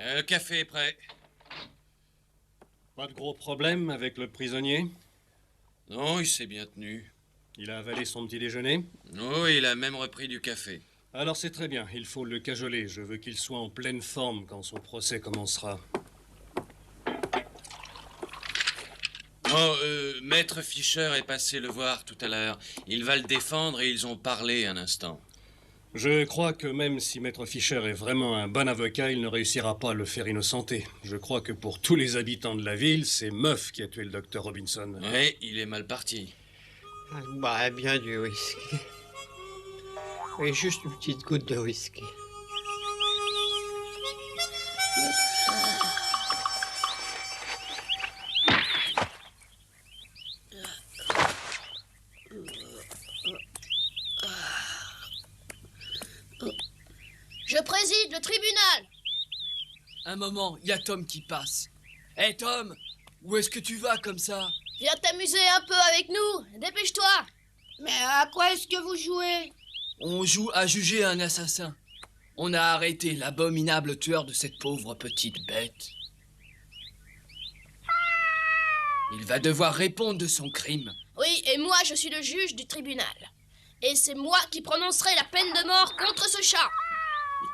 Le café est prêt. Pas de gros problème avec le prisonnier? Non, il s'est bien tenu. Il a avalé son petit déjeuner? Oh, il a même repris du café. Alors c'est très bien, il faut le cajoler. Je veux qu'il soit en pleine forme quand son procès commencera. Oh, Maître Fischer est passé le voir tout à l'heure. Il va le défendre et ils ont parlé un instant. Je crois que même si Maître Fischer est vraiment un bon avocat, il ne réussira pas à le faire innocenter. Je crois que pour tous les habitants de la ville, c'est Meuf qui a tué le docteur Robinson. Oui, il est mal parti. Bah, bien du whisky. Et juste une petite goutte de whisky. Je préside le tribunal. Un moment, il y a Tom qui passe. Hé Tom, où est-ce que tu vas comme ça? Viens t'amuser un peu avec nous. Dépêche-toi. Mais à quoi est-ce que vous jouez? On joue à juger un assassin. On a arrêté l'abominable tueur de cette pauvre petite bête. Il va devoir répondre de son crime. Oui, et moi je suis le juge du tribunal. Et c'est moi qui prononcerai la peine de mort contre ce chat.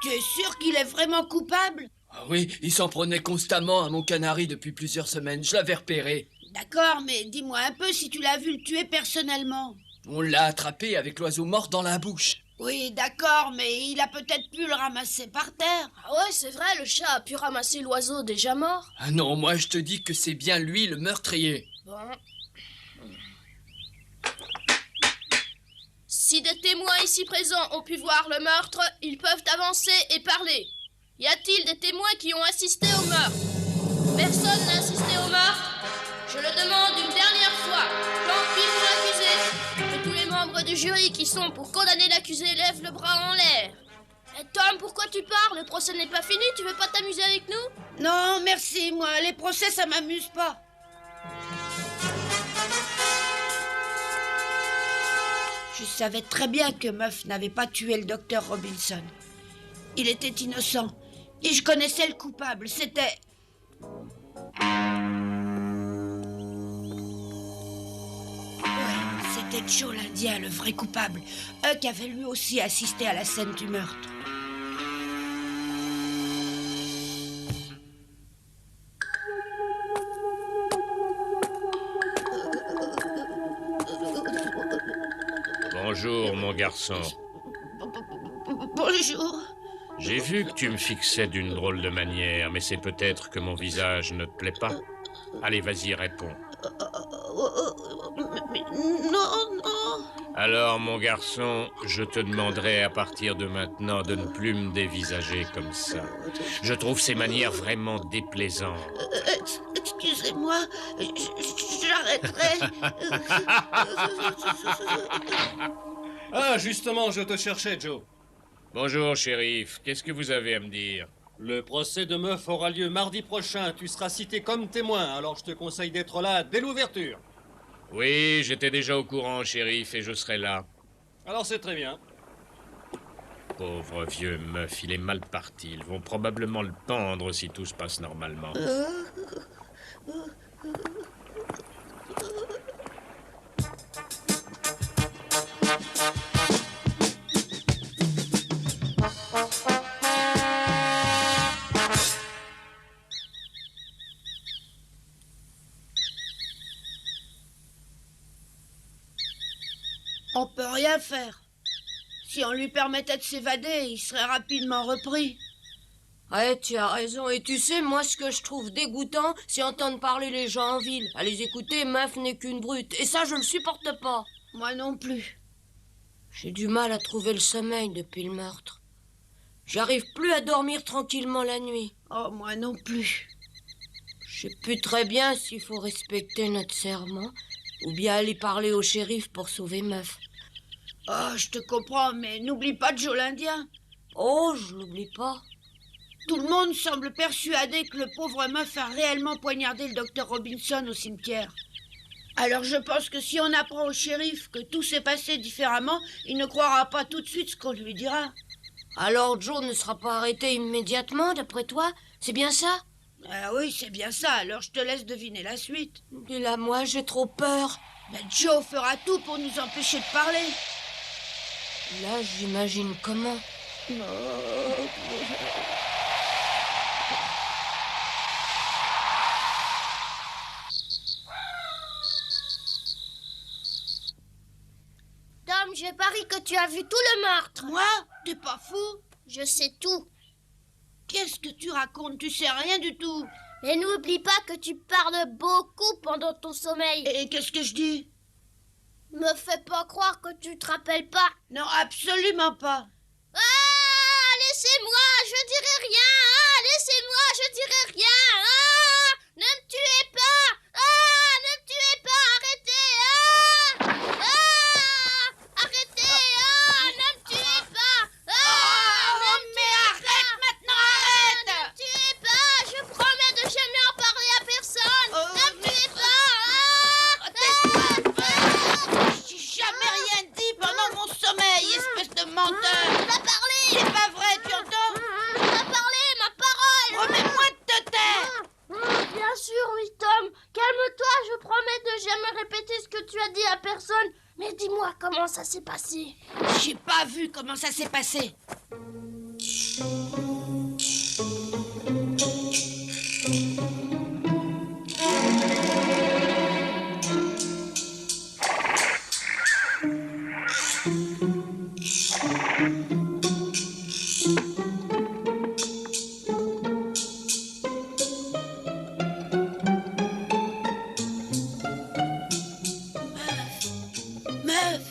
Tu es sûr qu'il est vraiment coupable? Ah oui, il s'en prenait constamment à mon canari depuis plusieurs semaines. Je l'avais repéré. D'accord, mais dis-moi un peu si tu l'as vu le tuer personnellement. On l'a attrapé avec l'oiseau mort dans la bouche. Oui, d'accord, mais il a peut-être pu le ramasser par terre. Ah ouais, c'est vrai, le chat a pu ramasser l'oiseau déjà mort. Ah non, moi je te dis que c'est bien lui le meurtrier. Bon. Si des témoins ici présents ont pu voir le meurtre, ils peuvent avancer et parler. Y a-t-il des témoins qui ont assisté au meurtre? Personne n'a assisté au meurtre? Je le demande une dernière fois. Tant pis pour l'accusé. Que tous les membres du jury qui sont pour condamner l'accusé lèvent le bras en l'air. Eh Tom, pourquoi tu pars? Le procès n'est pas fini, tu veux pas t'amuser avec nous? Non, merci, moi, les procès, ça m'amuse pas. Je savais très bien que Meuf n'avait pas tué le docteur Robinson. Il était innocent. Et je connaissais le coupable. C'était... Ouais, c'était Joe l'Indien, le vrai coupable. Huck avait lui aussi assisté à la scène du meurtre. Bonjour, mon garçon. Bonjour. J'ai vu que tu me fixais d'une drôle de manière, mais c'est peut-être que mon visage ne te plaît pas. Allez, vas-y, réponds. Mais non, non. Alors, mon garçon, je te demanderai à partir de maintenant de ne plus me dévisager comme ça. Je trouve ces manières vraiment déplaisantes. Excusez-moi, j'arrêterai. Ah, justement, je te cherchais, Joe. Bonjour, shérif. Qu'est-ce que vous avez à me dire? Le procès de Meuf aura lieu mardi prochain. Tu seras cité comme témoin, alors je te conseille d'être là dès l'ouverture. Oui, j'étais déjà au courant, shérif, et je serai là. Alors c'est très bien. Pauvre vieux Meuf, il est mal parti. Ils vont probablement le pendre si tout se passe normalement. On peut rien faire. Si on lui permettait de s'évader, il serait rapidement repris. Ouais, tu as raison. Et tu sais, moi, ce que je trouve dégoûtant, c'est entendre parler les gens en ville. À les écouter, Meuf n'est qu'une brute. Et ça, je le supporte pas. Moi non plus. J'ai du mal à trouver le sommeil depuis le meurtre. J'arrive plus à dormir tranquillement la nuit. Oh, moi non plus. Je sais plus très bien s'il faut respecter notre serment ou bien aller parler au shérif pour sauver Meuf. Oh, je te comprends, mais n'oublie pas Joe l'Indien. Oh, je l'oublie pas. Tout le monde semble persuadé que le pauvre Meuf a réellement poignardé le docteur Robinson au cimetière. Alors je pense que si on apprend au shérif que tout s'est passé différemment, il ne croira pas tout de suite ce qu'on lui dira. Alors Joe ne sera pas arrêté immédiatement, d'après toi? C'est bien ça? Ah oui, c'est bien ça, alors je te laisse deviner la suite. Dis-la moi, j'ai trop peur. Ben, Joe fera tout pour nous empêcher de parler. Là, j'imagine comment. Tom, je parie que tu as vu tout le meurtre. Moi? T'es pas fou? Je sais tout. Qu'est-ce que tu racontes? Tu sais rien du tout. Et n'oublie pas que tu parles beaucoup pendant ton sommeil. Et qu'est-ce que je dis? Me fais pas croire que tu te rappelles pas. Non, absolument pas. Ah, laissez-moi, je dirai rien. Ah, laissez-moi, je dirai rien. Ah, ne me tuez pas. Ah, ne me tuez pas. Arrêtez. Ah, ah, arrêtez. Ah, ne me tuez pas. Ah, ne me mais tuez arrête pas. maintenant, Ah, arrête. ne me tuez pas. Je promets de jamais en parler à personne. Ne me tuez pas. J'ai jamais rien dit pendant mon sommeil, espèce de menteur. Tu m'as parlé. C'est pas vrai, tu entends? Tu m'as parlé, ma parole. Remets-moi de te taire. Bien sûr, oui, Tom. Calme-toi, je promets de jamais répéter ce que tu as dit à personne. Mais dis-moi comment ça s'est passé. J'ai pas vu comment ça s'est passé. Meuf!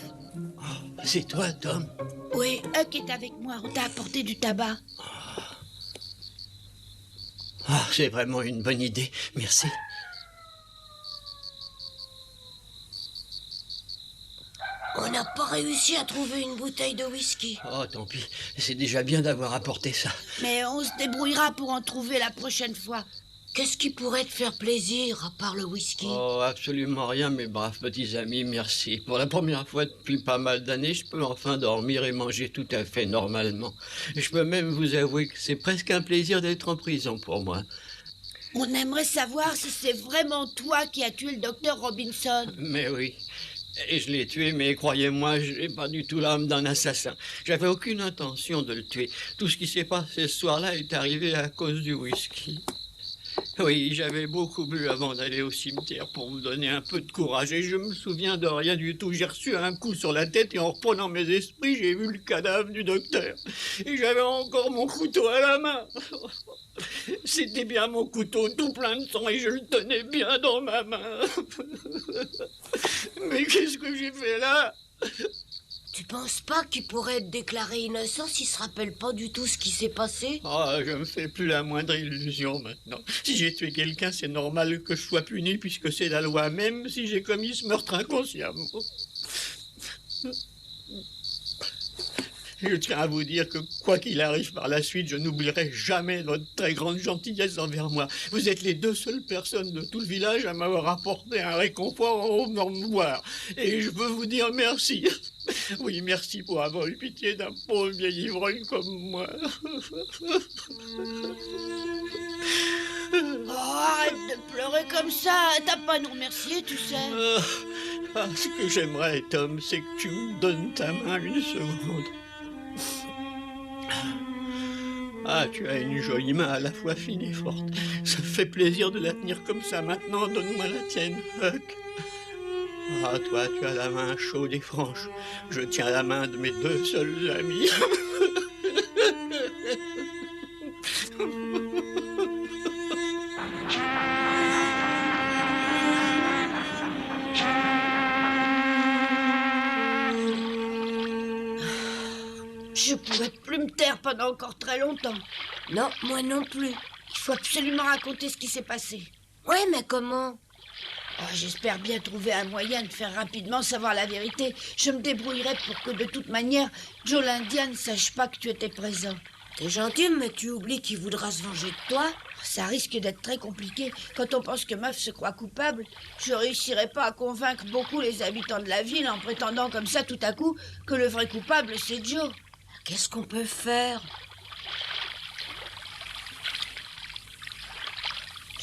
C'est toi, Tom? Oui, Huck est avec moi. On t'a apporté du tabac. Ah, c'est vraiment une bonne idée. Merci. On n'a pas réussi à trouver une bouteille de whisky. Oh, tant pis. C'est déjà bien d'avoir apporté ça. Mais on se débrouillera pour en trouver la prochaine fois. Qu'est-ce qui pourrait te faire plaisir, à part le whisky? Oh, absolument rien, mes braves petits amis, merci. Pour la première fois depuis pas mal d'années, je peux enfin dormir et manger tout à fait normalement. Je peux même vous avouer que c'est presque un plaisir d'être en prison pour moi. On aimerait savoir si c'est vraiment toi qui as tué le docteur Robinson. Mais oui. Et je l'ai tué, mais croyez-moi, je n'ai pas du tout l'âme d'un assassin. J'avais aucune intention de le tuer. Tout ce qui s'est passé ce soir-là est arrivé à cause du whisky. Oui, j'avais beaucoup bu avant d'aller au cimetière pour me donner un peu de courage et je me souviens de rien du tout. J'ai reçu un coup sur la tête et en reprenant mes esprits, j'ai vu le cadavre du docteur. Et j'avais encore mon couteau à la main. C'était bien mon couteau tout plein de sang et je le tenais bien dans ma main. Mais qu'est-ce que j'ai fait là? Tu penses pas qu'il pourrait être déclaré innocent s'il se rappelle pas du tout ce qui s'est passé? Ah, je me fais plus la moindre illusion maintenant. Si j'ai tué quelqu'un, c'est normal que je sois puni puisque c'est la loi, même si j'ai commis ce meurtre inconsciemment. Je tiens à vous dire que quoi qu'il arrive par la suite, je n'oublierai jamais votre très grande gentillesse envers moi. Vous êtes les deux seules personnes de tout le village à m'avoir apporté un réconfort au mémoire. Et je veux vous dire merci. Oui, merci pour avoir eu pitié d'un pauvre vieil ivrogne comme moi. Oh, arrête de pleurer comme ça. T'as pas à nous remercier, tu sais. Ce que j'aimerais, Tom, c'est que tu me donnes ta main une seconde. Ah, tu as une jolie main à la fois fine et forte. Ça fait plaisir de la tenir comme ça. Maintenant, donne-moi la tienne, Huck. Ah, toi, tu as la main chaude et franche. Je tiens la main de mes deux seuls amis. Je pourrais plus me taire pendant encore très longtemps. Non, moi non plus. Il faut absolument raconter ce qui s'est passé. Ouais, mais comment? Oh, j'espère bien trouver un moyen de faire rapidement savoir la vérité. Je me débrouillerai pour que de toute manière, Joe l'Indien ne sache pas que tu étais présent. T'es gentil, mais tu oublies qu'il voudra se venger de toi. Ça risque d'être très compliqué. Quand on pense que Meuf se croit coupable, je réussirai pas à convaincre beaucoup les habitants de la ville en prétendant comme ça tout à coup que le vrai coupable c'est Joe. Qu'est-ce qu'on peut faire?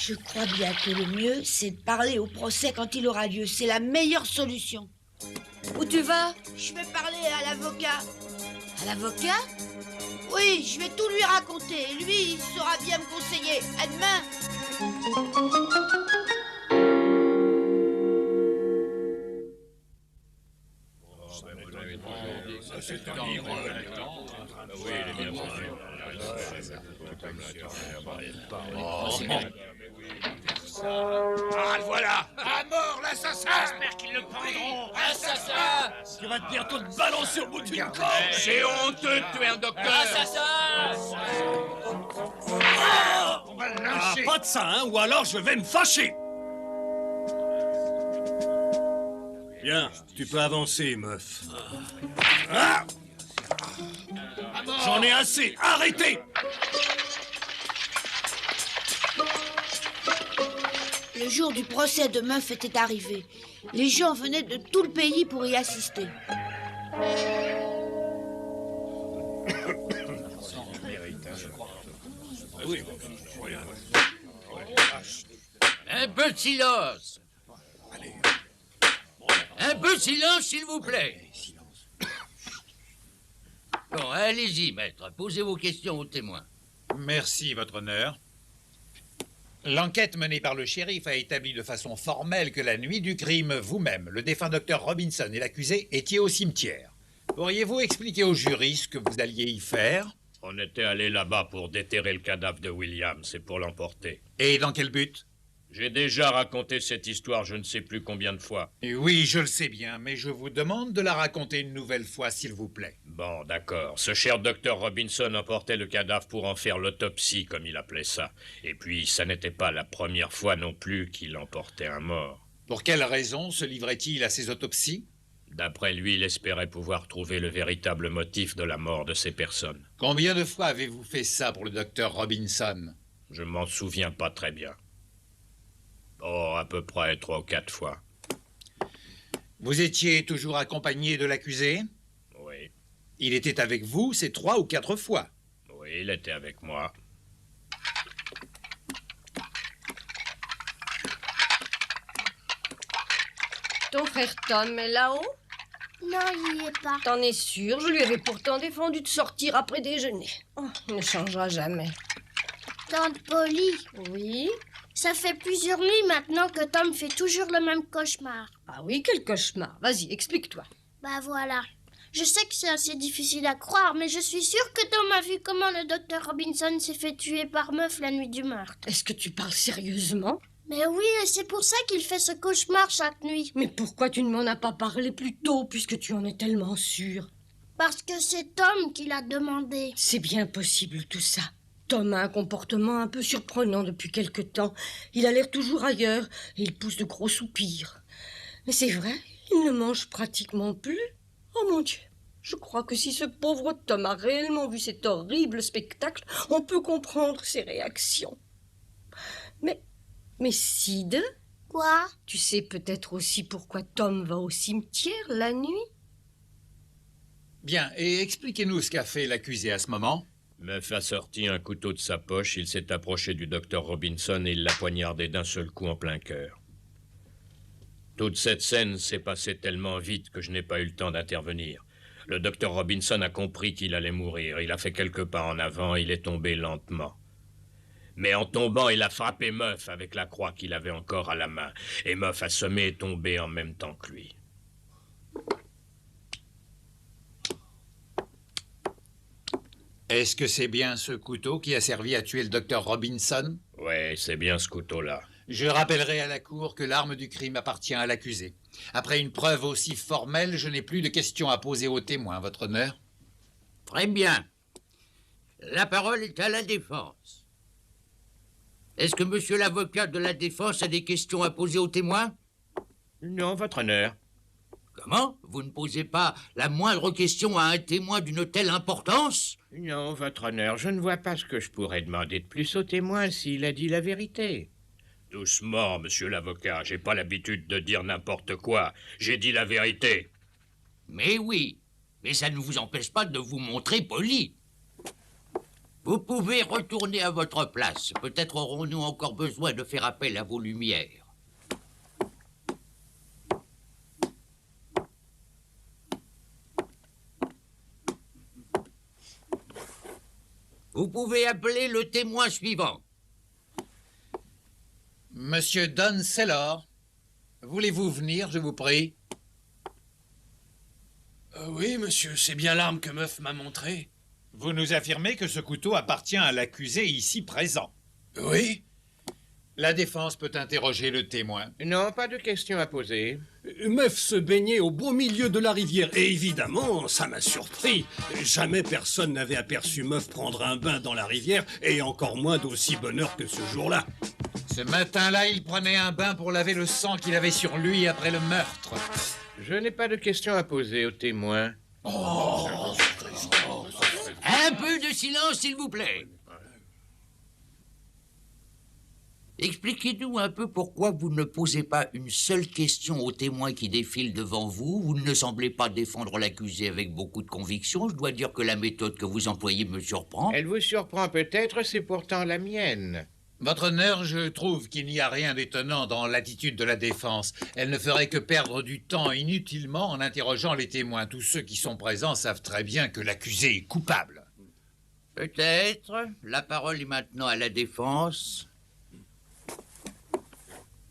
Je crois bien que le mieux, c'est de parler au procès quand il aura lieu. C'est la meilleure solution. Où tu vas? Je vais parler à l'avocat. À l'avocat? Oui, je vais tout lui raconter. Lui, il saura bien me conseiller. À demain. Ah, le voilà! À mort, l'assassin! J'espère qu'ils le prendront! Assassin! Tu vas bientôt te balancer au bout d'une corde! C'est honteux de tuer un docteur. Assassin! On va le Ah, lyncher! pas de ça, hein, ou alors je vais me fâcher. Bien, tu peux avancer, meuf. Ah! J'en ai assez, arrêtez! Le jour du procès de Meuf était arrivé. Les gens venaient de tout le pays pour y assister. Un peu de silence. Un peu de silence, s'il vous plaît. Bon, allez-y, maître. Posez vos questions aux témoins. Merci, votre honneur. L'enquête menée par le shérif a établi de façon formelle que la nuit du crime, vous-même, le défunt docteur Robinson et l'accusé étiez au cimetière. Pourriez-vous expliquer au jury ce que vous alliez y faire? On était allé là-bas pour déterrer le cadavre de William, c'est pour l'emporter. Et dans quel but? J'ai déjà raconté cette histoire je ne sais plus combien de fois. Et oui, je le sais bien, mais je vous demande de la raconter une nouvelle fois, s'il vous plaît. Bon, d'accord. Ce cher docteur Robinson emportait le cadavre pour en faire l'autopsie, comme il appelait ça. Et puis, ça n'était pas la première fois non plus qu'il emportait un mort. Pour quelle raison se livrait-il à ces autopsies? D'après lui, il espérait pouvoir trouver le véritable motif de la mort de ces personnes. Combien de fois avez-vous fait ça pour le docteur Robinson? Je m'en souviens pas très bien. Oh, à peu près 3 ou 4 fois. Vous étiez toujours accompagné de l'accusé? Oui, Il était avec vous ces 3 ou 4 fois? oui, il était avec moi. Ton frère Tom est là-haut? Non, il n'y est pas. T'en es sûr? Je lui avais pourtant défendu de sortir après déjeuner. Oh, il ne changera jamais. Tante Polly, Oui? ça fait plusieurs nuits maintenant que Tom fait toujours le même cauchemar. Ah oui, quel cauchemar. Vas-y, explique-toi. Bah voilà. Je sais que c'est assez difficile à croire, mais je suis sûre que Tom a vu comment le docteur Robinson s'est fait tuer par Meuf la nuit du meurtre. Est-ce que tu parles sérieusement? Mais oui, et c'est pour ça qu'il fait ce cauchemar chaque nuit. Mais pourquoi tu ne m'en as pas parlé plus tôt, puisque tu en es tellement sûr? Parce que c'est Tom qui l'a demandé. C'est bien possible tout ça. Tom a un comportement un peu surprenant depuis quelque temps. Il a l'air toujours ailleurs et il pousse de gros soupirs. Mais c'est vrai, il ne mange pratiquement plus. Oh mon Dieu, je crois que si ce pauvre Tom a réellement vu cet horrible spectacle, on peut comprendre ses réactions. Mais Sid, Quoi? tu sais peut-être aussi pourquoi Tom va au cimetière la nuit? Bien, et expliquez-nous ce qu'a fait l'accusé à ce moment. Meuf a sorti un couteau de sa poche, il s'est approché du docteur Robinson et il l'a poignardé d'un seul coup en plein cœur. Toute cette scène s'est passée tellement vite que je n'ai pas eu le temps d'intervenir. Le docteur Robinson a compris qu'il allait mourir. Il a fait quelques pas en avant, il est tombé lentement. Mais en tombant, il a frappé Meuf avec la croix qu'il avait encore à la main. Et Meuf assommé est tombé en même temps que lui. Est-ce que c'est bien ce couteau qui a servi à tuer le docteur Robinson? Ouais, c'est bien ce couteau-là. Je rappellerai à la cour que l'arme du crime appartient à l'accusé. Après une preuve aussi formelle, je n'ai plus de questions à poser aux témoins, votre honneur. Très bien. La parole est à la défense. Est-ce que monsieur l'avocat de la défense a des questions à poser aux témoins? Non, votre honneur. Comment? Vous ne posez pas la moindre question à un témoin d'une telle importance? Non, votre honneur, je ne vois pas ce que je pourrais demander de plus au témoin s'il a dit la vérité. Doucement, monsieur l'avocat, j'ai pas l'habitude de dire n'importe quoi. J'ai dit la vérité. Mais oui, mais ça ne vous empêche pas de vous montrer poli. Vous pouvez retourner à votre place. Peut-être aurons-nous encore besoin de faire appel à vos lumières. Vous pouvez appeler le témoin suivant. Monsieur Don Saylor, voulez-vous venir, je vous prie? Oui, monsieur, c'est bien l'arme que Meuf m'a montrée. Vous nous affirmez que ce couteau appartient à l'accusé ici présent. Oui. La défense peut interroger le témoin. Non, pas de questions à poser. Meuf se baignait au beau milieu de la rivière. Et évidemment, ça m'a surpris. Jamais personne n'avait aperçu Meuf prendre un bain dans la rivière, et encore moins d'aussi bonne heure que ce jour-là. Ce matin-là, il prenait un bain pour laver le sang qu'il avait sur lui après le meurtre. Je n'ai pas de questions à poser au témoin. Un peu de silence, s'il vous plaît. Expliquez-nous un peu pourquoi vous ne posez pas une seule question aux témoins qui défilent devant vous. Vous ne semblez pas défendre l'accusé avec beaucoup de conviction. Je dois dire que la méthode que vous employez me surprend. Elle vous surprend peut-être, c'est pourtant la mienne. Votre honneur, je trouve qu'il n'y a rien d'étonnant dans l'attitude de la défense. Elle ne ferait que perdre du temps inutilement en interrogeant les témoins. Tous ceux qui sont présents savent très bien que l'accusé est coupable. Peut-être. La parole est maintenant à la défense.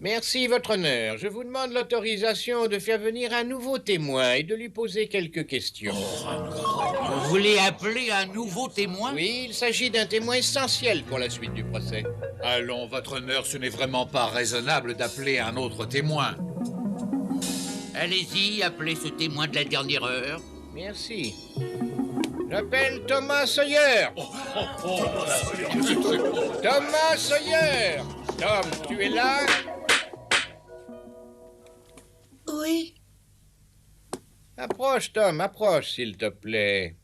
Merci, votre honneur. Je vous demande l'autorisation de faire venir un nouveau témoin et de lui poser quelques questions. Vous voulez appeler un nouveau témoin? Oui, il s'agit d'un témoin essentiel pour la suite du procès. Allons, votre honneur, ce n'est vraiment pas raisonnable d'appeler un autre témoin. Allez-y, appelez ce témoin de la dernière heure. Merci. J'appelle Thomas Sawyer. Thomas Sawyer. Tom, tu es là? Oui. Approche, Tom, approche, s'il te plaît.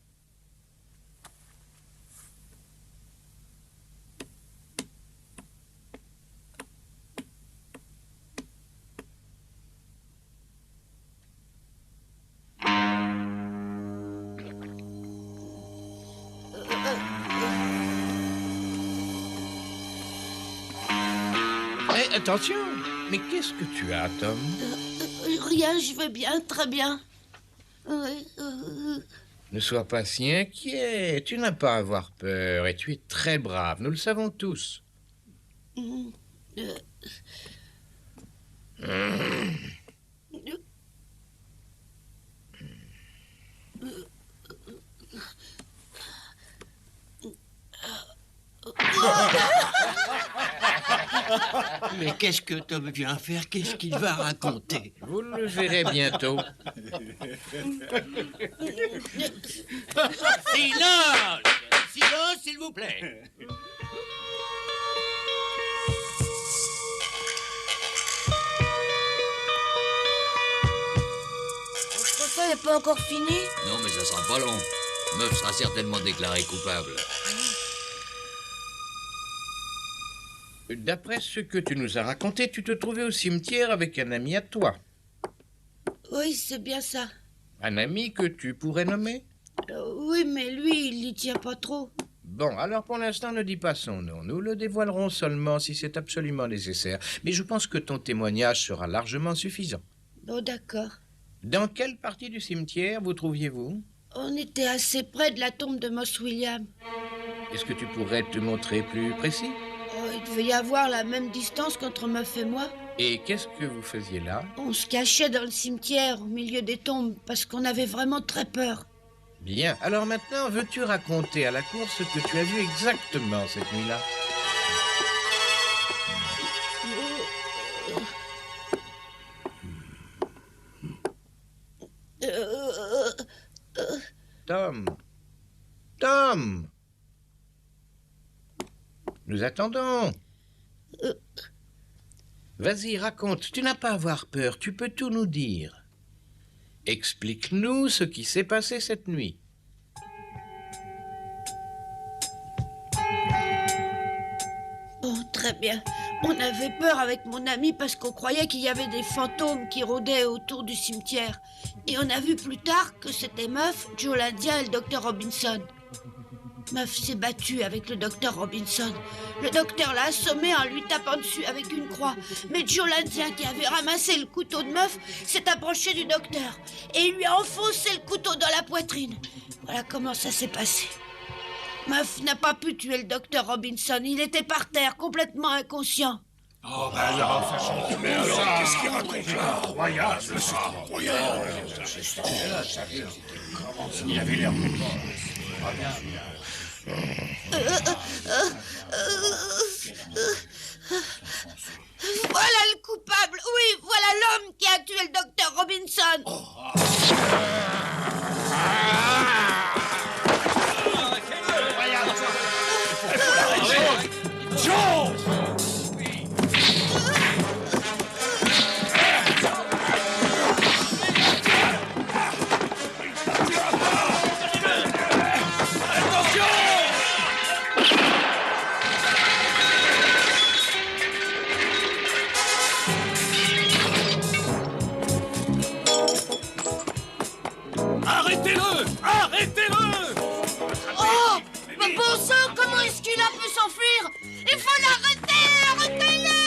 Attention, mais qu'est-ce que tu as, Tom? Rien, je vais bien, très bien. Ne sois pas si inquiet, tu n'as pas à avoir peur et tu es très brave, nous le savons tous. Mais qu'est-ce que Tom vient faire? Qu'est-ce qu'il va raconter? Vous le verrez bientôt. Silence! Silence, s'il vous plaît. Le procès n'est pas encore fini? Non, mais ça sera pas long. Meuf sera certainement déclarée coupable. D'après ce que tu nous as raconté, tu te trouvais au cimetière avec un ami à toi. Oui, c'est bien ça. Un ami que tu pourrais nommer? Oui, mais lui, il n'y tient pas trop. Bon, alors pour l'instant, ne dis pas son nom. Nous le dévoilerons seulement si c'est absolument nécessaire. Mais je pense que ton témoignage sera largement suffisant. Bon, d'accord. Dans quelle partie du cimetière vous trouviez-vous? On était assez près de la tombe de Moss William. Est-ce que tu pourrais te montrer plus précis? Oh, il devait y avoir la même distance qu'entre Meuf et moi. Et qu'est-ce que vous faisiez là? On se cachait dans le cimetière, au milieu des tombes, parce qu'on avait vraiment très peur. Bien. Alors maintenant, veux-tu raconter à la cour ce que tu as vu exactement cette nuit-là? Tom. Tom. Nous attendons. Vas-y, raconte. Tu n'as pas à avoir peur. Tu peux tout nous dire. Explique-nous ce qui s'est passé cette nuit. Bon, très bien. On avait peur avec mon ami parce qu'on croyait qu'il y avait des fantômes qui rôdaient autour du cimetière. Et on a vu plus tard que c'était Meuf, Joe l'Indien et le docteur Robinson. Muff s'est battue avec le docteur Robinson. Le docteur l'a assommé en lui tapant dessus avec une croix. Mais Joe l'Indien, qui avait ramassé le couteau de Muff, s'est approché du docteur et il lui a enfoncé le couteau dans la poitrine. Voilà comment ça s'est passé. Muff n'a pas pu tuer le docteur Robinson. Il était par terre, complètement inconscient. Oh, ben alors, mais alors, qu'est-ce qu'il raconte là? Incroyable, c'est incroyable. Il avait l'air Voilà le coupable. Oui, voilà l'homme qui a tué le docteur Robinson. Joe! Arrêtez-le! Arrêtez-le! Oh! Mais bon sang, comment est-ce qu'il a pu s'enfuir? Il faut l'arrêter! Arrêtez-le!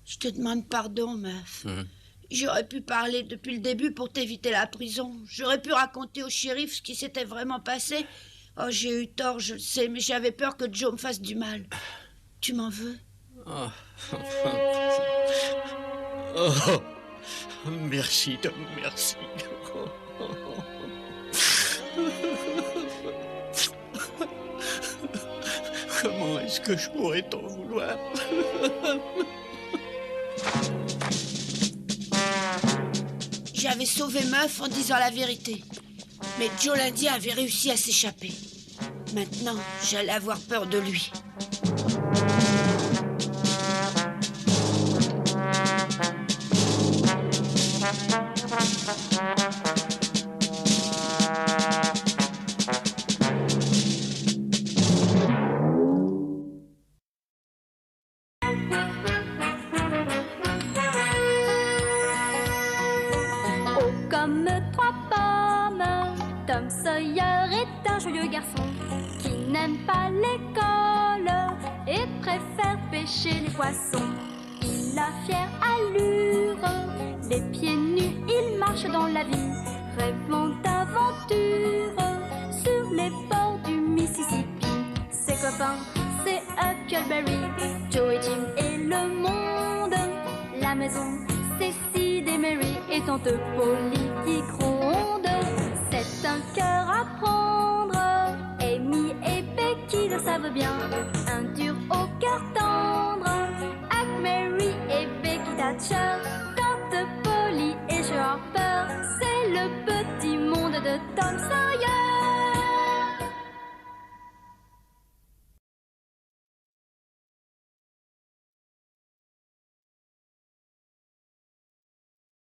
Je te demande pardon, Muff. J'aurais pu parler depuis le début pour t'éviter la prison. J'aurais pu raconter au shérif ce qui s'était vraiment passé. Oh, j'ai eu tort, je le sais, mais j'avais peur que Joe me fasse du mal. Tu m'en veux? Oh. Oh. Merci, Tom, merci. Comment est-ce que je pourrais t'en vouloir? J'avais sauvé Muff en disant la vérité. Mais Joe l'Indien avait réussi à s'échapper. Maintenant, j'allais avoir peur de lui. Comme trois pommes, Tom Sawyer est un joyeux garçon qui n'aime pas l'école et préfère pêcher les poissons. Il a fière allure, les pieds nus, il marche dans la vie, rêvant d'aventure sur les bords du Mississippi. Ses copains, c'est Huckleberry, Joe et Jim et le monde. La maison, c'est Sid et Mary et tante Polly qui gronde. C'est un cœur à prendre, Amy et Becky le savent bien. Un dur au cœur tendre, Huck, Mary et Becky Thatcher. Tante Polly et Joe Harper, c'est le petit monde de Tom Sawyer.